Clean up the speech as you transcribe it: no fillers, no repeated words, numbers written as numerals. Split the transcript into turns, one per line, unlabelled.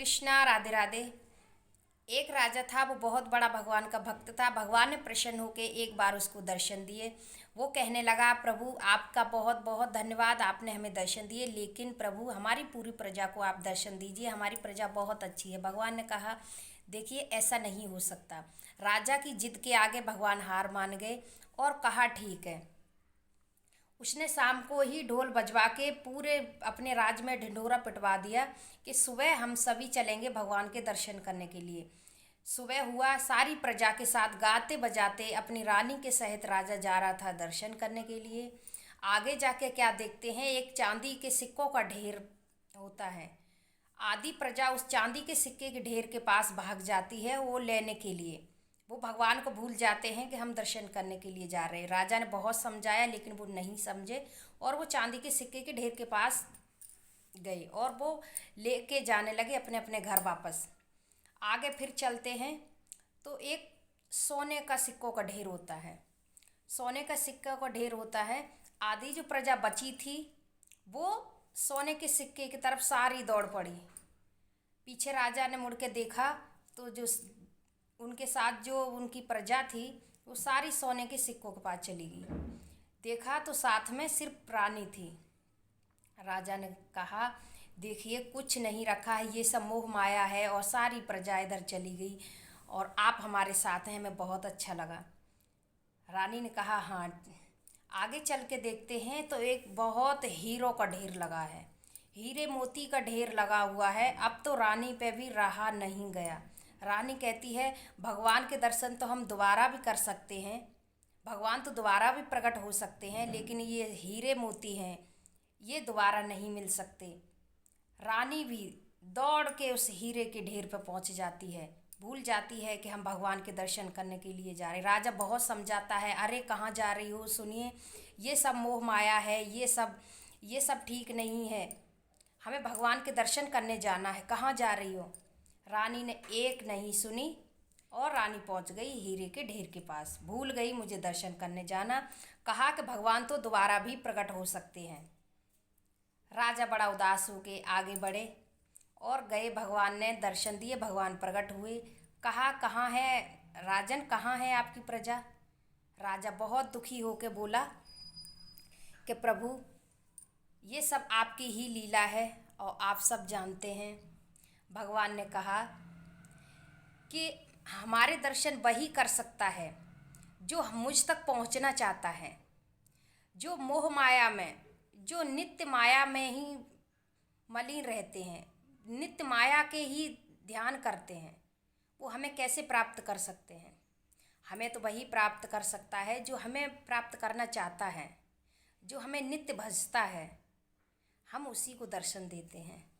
कृष्णा। राधे राधे। एक राजा था, वो बहुत बड़ा भगवान का भक्त था। भगवान ने प्रसन्न होकर एक बार उसको दर्शन दिए। वो कहने लगा, प्रभु आपका बहुत बहुत धन्यवाद, आपने हमें दर्शन दिए, लेकिन प्रभु हमारी पूरी प्रजा को आप दर्शन दीजिए, हमारी प्रजा बहुत अच्छी है। भगवान ने कहा, देखिए ऐसा नहीं हो सकता। राजा की जिद के आगे भगवान हार मान गए और कहा ठीक है। उसने शाम को ही ढोल बजवा के पूरे अपने राज्य में ढिंढोरा पिटवा दिया कि सुबह हम सभी चलेंगे भगवान के दर्शन करने के लिए। सुबह हुआ, सारी प्रजा के साथ गाते बजाते अपनी रानी के सहित राजा जा रहा था दर्शन करने के लिए। आगे जाके क्या देखते हैं, एक चांदी के सिक्कों का ढेर होता है। आधी प्रजा उस चांदी के सिक्के के ढेर के पास भाग जाती है वो लेने के लिए। वो भगवान को भूल जाते हैं कि हम दर्शन करने के लिए जा रहे हैं। राजा ने बहुत समझाया लेकिन वो नहीं समझे और वो चांदी के सिक्के के ढेर के पास गए और वो लेके जाने लगे अपने अपने घर वापस। आगे फिर चलते हैं तो एक सोने का सिक्कों का ढेर होता है। सोने का सिक्का का ढेर होता है। आधी जो प्रजा बची थी वो सोने के सिक्के की तरफ सारी दौड़ पड़ी। पीछे राजा ने मुड़ के देखा तो जो उनके साथ जो उनकी प्रजा थी वो सारी सोने के सिक्कों के पास चली गई। देखा तो साथ में सिर्फ रानी थी। राजा ने कहा, देखिए कुछ नहीं रखा है, ये सब मोह माया है और सारी प्रजा इधर चली गई और आप हमारे साथ हैं, हमें बहुत अच्छा लगा। रानी ने कहा, हाँ। आगे चल के देखते हैं तो एक बहुत हीरो का ढेर लगा है, हीरे मोती का ढेर लगा हुआ है। अब तो रानी पे भी रहा नहीं गया। रानी कहती है, भगवान के दर्शन तो हम दोबारा भी कर सकते हैं, भगवान तो दोबारा भी प्रकट हो सकते हैं, लेकिन ये हीरे मोती हैं, ये दोबारा नहीं मिल सकते। रानी भी दौड़ के उस हीरे के ढेर पर पहुंच जाती है, भूल जाती है कि हम भगवान के दर्शन करने के लिए जा रहे। राजा बहुत समझाता है, अरे कहाँ जा रही हो, सुनिए ये सब मोह माया है, ये सब ठीक नहीं है, हमें भगवान के दर्शन करने जाना है, कहाँ जा रही हो। रानी ने एक नहीं सुनी और रानी पहुंच गई हीरे के ढेर के पास। भूल गई मुझे दर्शन करने जाना, कहा कि भगवान तो दोबारा भी प्रकट हो सकते हैं। राजा बड़ा उदास होके आगे बढ़े और गए, भगवान ने दर्शन दिए, भगवान प्रकट हुए। कहा, कहाँ है राजन, कहाँ है आपकी प्रजा। राजा बहुत दुखी होके बोला कि प्रभु ये सब आपकी ही लीला है और आप सब जानते हैं। भगवान ने कहा कि हमारे दर्शन वही कर सकता है जो मुझ तक पहुंचना चाहता है, जो मोह माया में, जो नित्य माया में ही मलिन रहते हैं, नित्य माया के ही ध्यान करते हैं, वो हमें कैसे प्राप्त कर सकते हैं। हमें तो वही प्राप्त कर सकता है जो हमें प्राप्त करना चाहता है, जो हमें नित्य भजता है, हम उसी को दर्शन देते हैं।